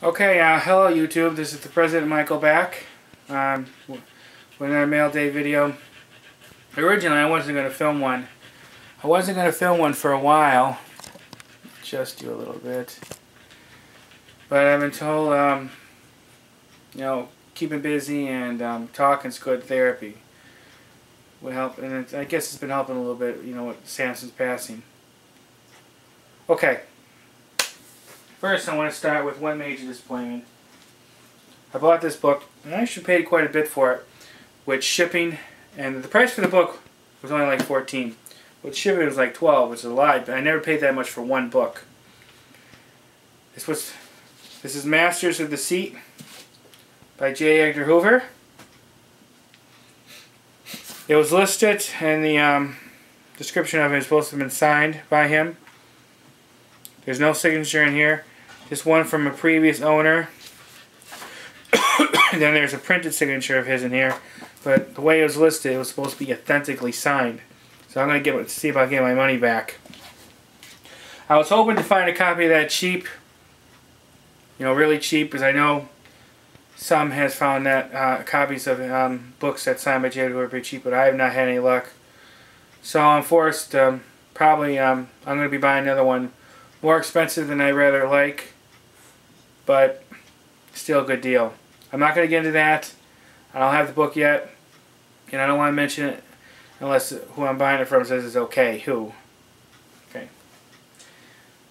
Okay, hello YouTube. This is the President Michael back with another Mail Day video. Originally, I wasn't going to film one. I wasn't going to film one for a while. Just do a little bit. But I've been told, you know, keeping busy and talking's good therapy. Would help, and I guess it's been helping a little bit, you know, with Samson's passing. Okay. First, I want to start with one major disappointment. I bought this book, and I actually paid quite a bit for it, with shipping, and the price for the book was only like $14. With shipping, it was like $12, which is a lot, but I never paid that much for one book. This is Masters of Deceit by J. Edgar Hoover. It was listed, and the description of it is supposed to have been signed by him. There's no signature in here. Just one from a previous owner. Then there's a printed signature of his in here. But the way it was listed, it was supposed to be authentically signed. So I'm going to see if I can get my money back. I was hoping to find a copy of that cheap. You know, really cheap, because I know some has found that copies of books that signed by J. Edgar Hoover are pretty cheap, but I have not had any luck. So I'm forced, probably, I'm going to be buying another one. More expensive than I rather like, but still a good deal. I'm not going to get into that. I don't have the book yet, and I don't want to mention it unless who I'm buying it from says it's okay. Who? Okay.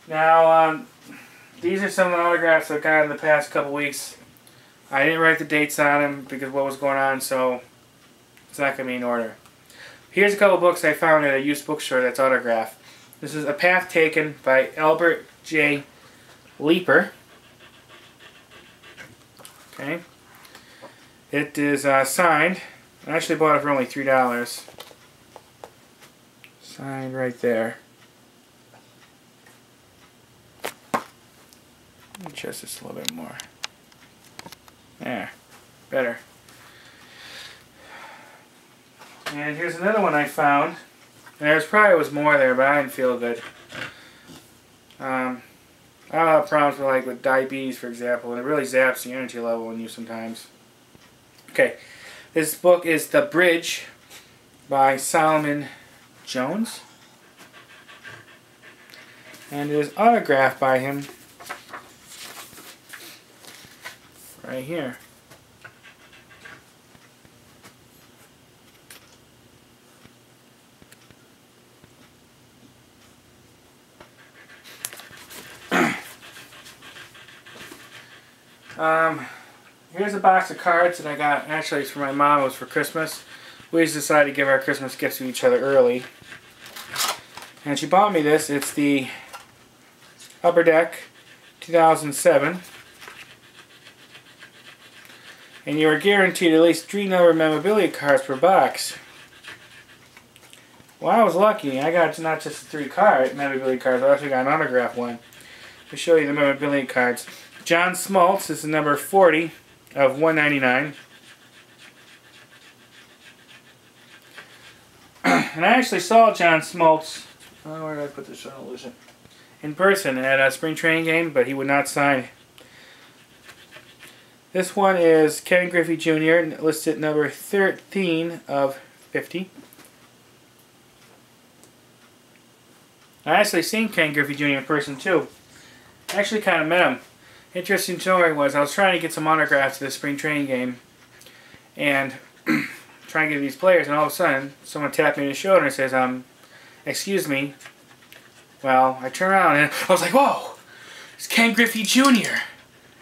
Now, these are some of the autographs I've got in the past couple weeks. I didn't write the dates on them because of what was going on, so it's not going to be in order. Here's a couple books I found at a used bookstore that's autographed. This is A Path Taken by Albert J. Leeper. Okay. It is signed. I actually bought it for only $3. Signed right there. Let me adjust this a little bit more. There. Better. And here's another one I found. There's probably was more there, but I didn't feel good. I don't have problems with diabetes, for example, and it really zaps the energy level in you sometimes. Okay, this book is The Bridge by Solomon Jones, and it is autographed by him right here. Here's a box of cards that I got. Actually, it's for my mom. It was for Christmas. We just decided to give our Christmas gifts to each other early. And she bought me this. It's the Upper Deck 2007. And you are guaranteed at least 3 number memorabilia cards per box. Well, I was lucky. I got not just 3 memorabilia cards. I actually got an autographed one. To show you the memorabilia cards. John Smoltz is the number 40 of 199. And I actually saw John Smoltz, where did I put this so I don't lose it, in person at a spring training game, but he would not sign. This one is Ken Griffey Jr., listed number 13 of 50. I actually seen Ken Griffey Jr. in person too. I actually kind of met him. Interesting story was I was trying to get some autographs to the spring training game and trying to get these players, and all of a sudden someone tapped me on the shoulder and says, excuse me. Well, I turned around and I was like, whoa, it's Ken Griffey Jr.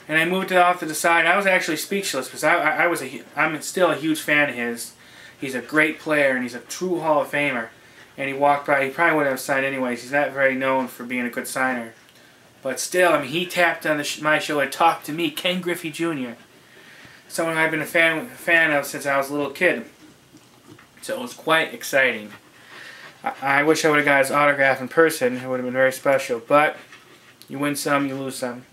And I moved it off to the side. I was actually speechless because I'm still a huge fan of his. He's a great player and he's a true Hall of Famer. And he walked by, he probably wouldn't have signed anyways. He's not very known for being a good signer. But still, I mean, he tapped on my show and talked to me, Ken Griffey Jr. Someone I've been a fan of since I was a little kid. So it was quite exciting. I wish I would have got his autograph in person. It would have been very special. But you win some, you lose some.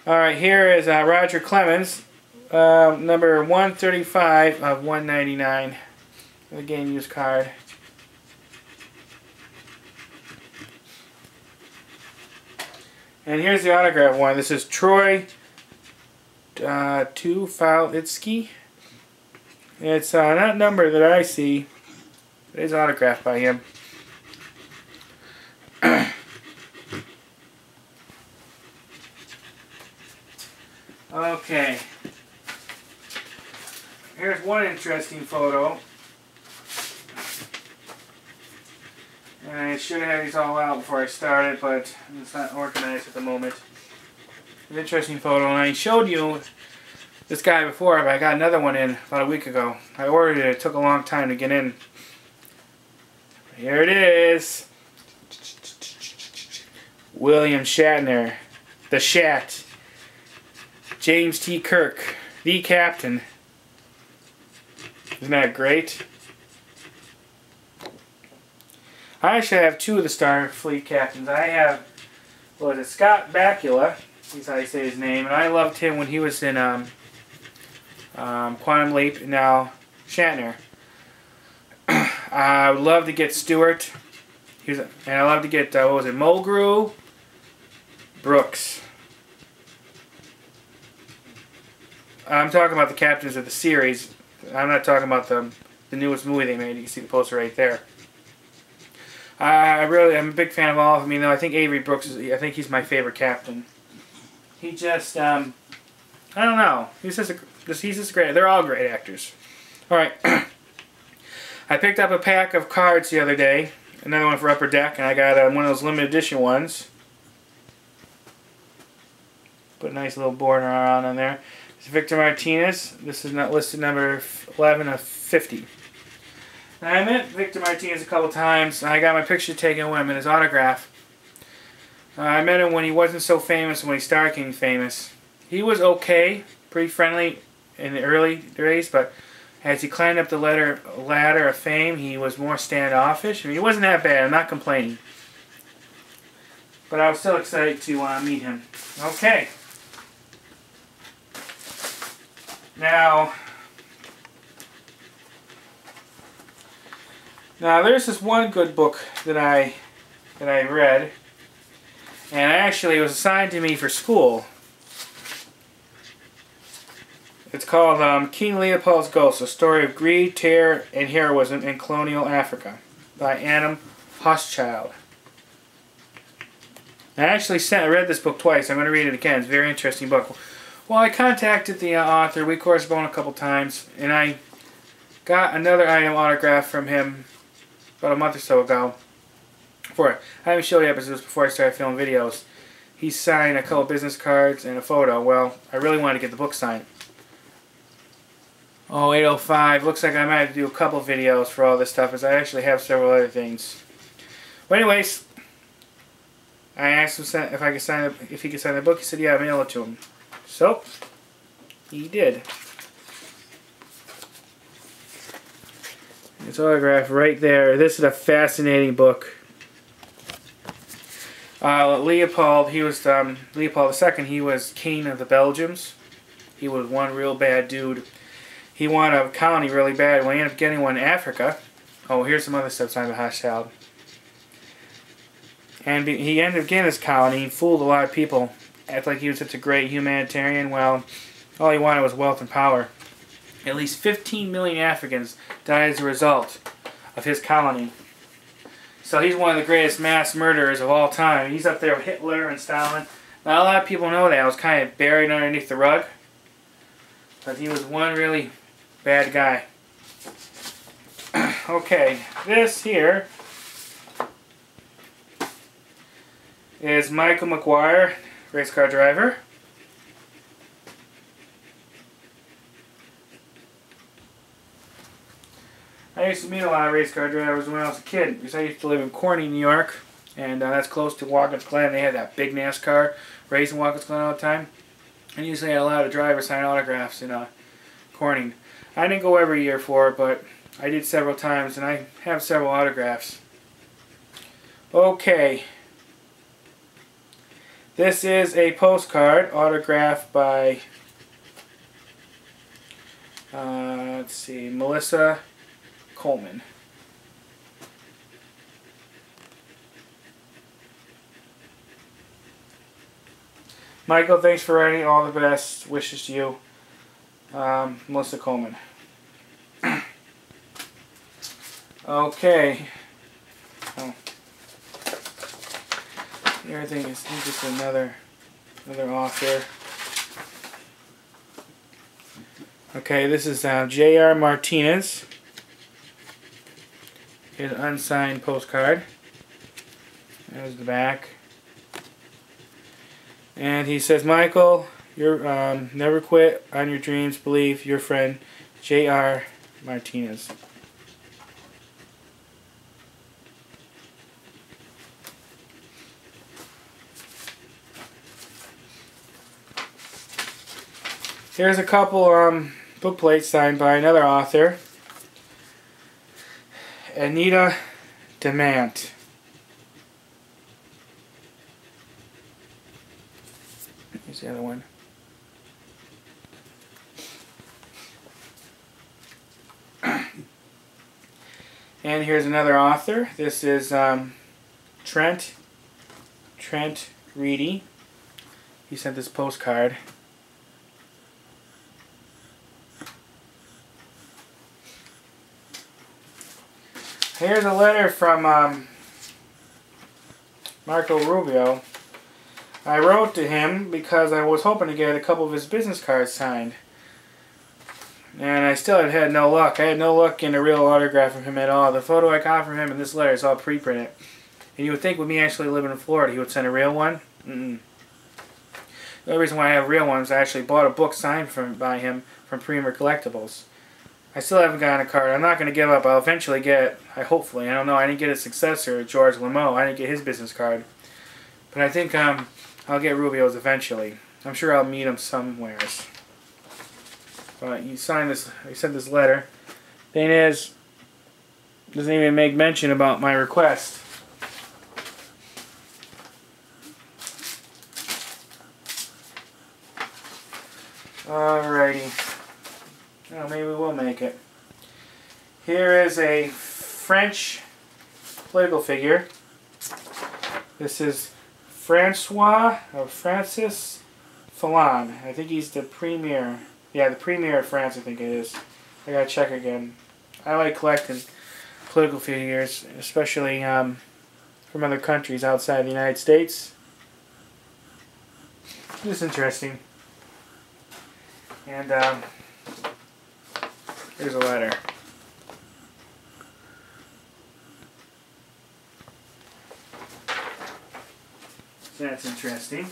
Alright, here is Roger Clemens, number 135 of 199. The game used card. And here's the autograph one. This is Troy Tulowitzki. It's not number that I see. It is autographed by him. Okay. Here's one interesting photo. And I should have these all out before I started, but it's not organized at the moment. An interesting photo, and I showed you this guy before, but I got another one in about a week ago. I ordered it. It took a long time to get in. Here it is. William Shatner. The Shat. James T. Kirk. The Captain. Isn't that great? I actually have two of the Starfleet captains. I have, what is it, Scott Bakula. That's how you say his name. And I loved him when he was in Quantum Leap, and now Shatner. I would love to get Stewart. And I love to get, what was it, Mulgrew, Brooks. I'm talking about the captains of the series. I'm not talking about the newest movie they made. You can see the poster right there. I'm a big fan of all of them. You know, I think Avery Brooks I think he's my favorite captain. He just, I don't know. He's just great. They're all great actors. All right. I picked up a pack of cards the other day. Another one for Upper Deck, and I got one of those limited edition ones. Put a nice little border around on there. It's Victor Martinez. This is not listed number 11 of 50. Now, I met Victor Martinez a couple times. I got my picture taken with him and his autograph. I met him when he wasn't so famous and when he started getting famous. He was okay, pretty friendly in the early days, but as he climbed up the ladder of fame, he was more standoffish. I mean, he wasn't that bad. I'm not complaining. But I was still excited to meet him. Okay. Now, there's this one good book that I read, and actually it was assigned to me for school. It's called King Leopold's Ghost: A Story of Greed, Terror, and Heroism in Colonial Africa by Adam Hochschild. I actually read this book twice. I'm going to read it again. It's a very interesting book. Well, I contacted the author. We corresponded a couple times, and I got another item autographed from him about a month or so ago. I haven't showed you episodes before I started filming videos. He signed a couple business cards and a photo. Well, I really wanted to get the book signed. Oh, 8:05. Looks like I might have to do a couple videos for all this stuff, as I actually have several other things. But anyways, I asked him if I could sign if he could sign the book. He said, "Yeah, mail it to him." So he did. It's autographed right there. This is a fascinating book. Leopold, he was Leopold II. He was king of the Belgians. He was one real bad dude. He wanted a colony really bad. Well, he ended up getting one in Africa. Oh, here's some other stuff signed by Hochschild. And he ended up getting this colony. He fooled a lot of people. Acted like he was such a great humanitarian. Well, all he wanted was wealth and power. At least 15 million Africans died as a result of his colony. So he's one of the greatest mass murderers of all time. He's up there with Hitler and Stalin. Not a lot of people know that. I was kind of buried underneath the rug. But he was one really bad guy. Okay, this here is Michael McGuire, race car driver. I used to meet a lot of race car drivers when I was a kid, because I used to live in Corning, New York, and that's close to Watkins Glen. They had that big NASCAR race in Watkins Glen all the time. And usually had a lot of drivers sign autographs in Corning. I didn't go every year for it, but I did several times, and I have several autographs. Okay. This is a postcard autographed by, let's see, Melissa Coleman. Michael, thanks for writing. All the best wishes to you. Melissa Coleman. Okay. Oh. Here I think it's just another author. Okay, this is J.R. Martinez. Here's an unsigned postcard. There's the back. And he says, Michael, you're never quit on your dreams. Believe your friend, J.R. Martinez. Here's a couple book plates signed by another author, Anita Demant. Here's the other one. And here's another author. This is Trent Reedy. He sent this postcard. Here's a letter from Marco Rubio. I wrote to him because I was hoping to get a couple of his business cards signed. And I still had no luck. I had no luck getting a real autograph from him at all. The photo I got from him in this letter is all pre-printed. And you would think with me actually living in Florida he would send a real one. The only reason why I have real ones, I actually bought a book signed by him from Premier Collectibles. I still haven't gotten a card. I'm not going to give up. I'll eventually get, hopefully, I don't know, I didn't get a successor, George Lameau. I didn't get his business card. But I think I'll get Rubio's eventually. I'm sure I'll meet him somewheres. But he signed this, he sent this letter. Thing is, doesn't even make mention about my request. Alrighty. Oh, maybe we will make it. Here is a French political figure. This is Francis Fillon. I think he's the premier. Yeah, the premier of France, I think it is. I gotta check again. I like collecting political figures, especially from other countries outside the United States. It's interesting. And here's a letter. That's interesting.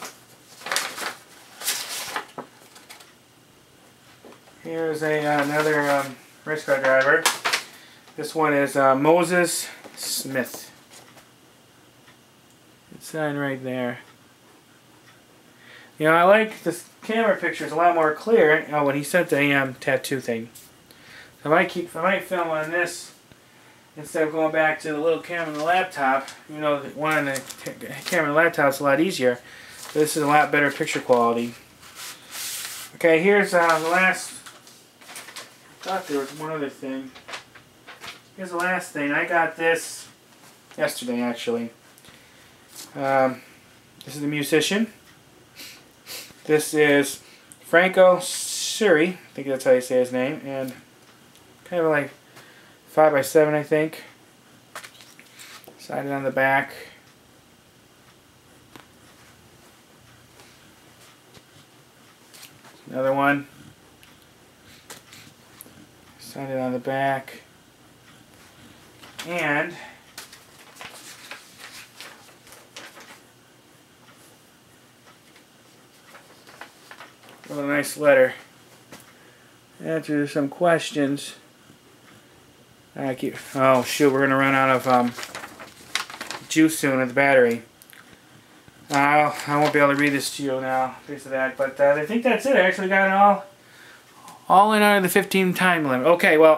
Here's another race car driver. This one is Moses Smith. It's signed right there. You know, I like this camera picture. It's a lot more clear. Oh, when he sent the tattoo thing. So I might film on this instead of going back to the little camera on the laptop. You know, the one on the camera on the laptop is a lot easier. But this is a lot better picture quality. Okay, here's the last. I thought there was one other thing. Here's the last thing. I got this yesterday, actually. This is the musician. This is Franco Suri. I think that's how you say his name. And kind of like 5x7, I think. Signed on the back. Another one. Signed it on the back. And a nice letter. Answer some questions. Oh shoot, we're gonna run out of juice soon at the battery. I won't be able to read this to you now because of that, but I think that's it. I actually got it all in under the 15 time limit. Okay, well,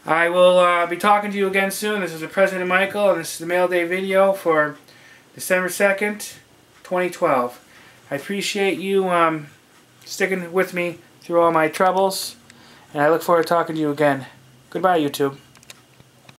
I will be talking to you again soon. This is the President Michael, and this is the Mail Day video for December 2nd, 2012. I appreciate you sticking with me through all my troubles, and I look forward to talking to you again. Goodbye, YouTube.